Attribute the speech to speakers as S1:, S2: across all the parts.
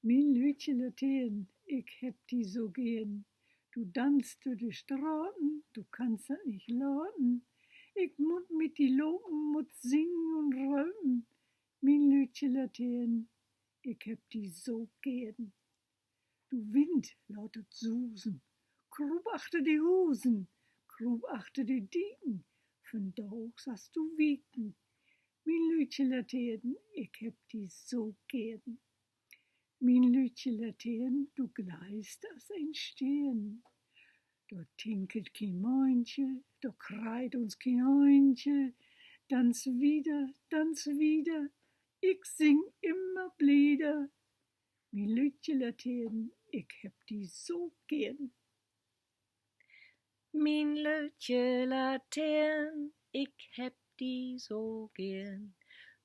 S1: Mijn Lütje Lateen, ik heb die so gern. Du danst durch die Straßen, du kannst das nicht lauten. Ich muss mit die Lopen, muss singen und röpen. Mijn Lütje Lateen, ich heb die so gern. Du Wind lautet Susen, krub achter die Hosen, krub achter die Dieken, von da hoch sagst du wieken. Mijn Lütje Lateen, ich heb die so gern. Mijn Lütje Lateen, du gleist als ein Stern. Da tinkelt kein Mäunchen, da kreit uns kein Heunchen. Tanz wieder, ich sing immer Lieder. Mijn Lütje Lateen, ich heb die so gern.
S2: Mijn Lütje Lateen, ich heb die so gern.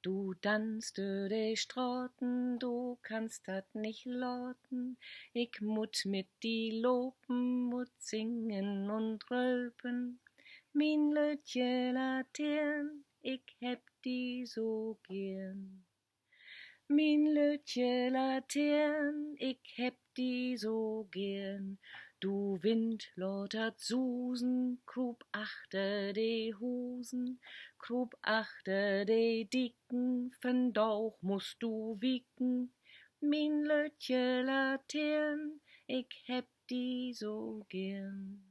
S2: Du tanzt durch die Straßen, du kannst dat nicht lauten. Ich mut mit die Lopen, mut singen und röpen. Mijn Lütje Lateen, ich heb die so gern. Mijn Lütje Lateen, ich heb die so gern. Du Wind lautet Susen, krub achter die Hosen, krub achter die Dicken, von Dauch musst du wieken. Mijn Lütje Lateen, ich heb die so gern.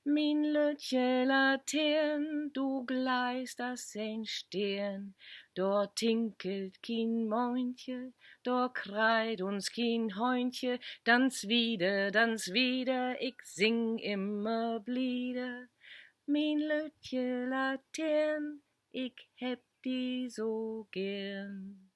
S2: Mijn Lütje Lateen, du gleist als ein Stern. Dort tinkelt kein Mäunchen, dort kreit uns kein Heunchen. Tanz wieder, ich sing immer Lieder. Mijn Lütje Lateen, ich heb die so gern.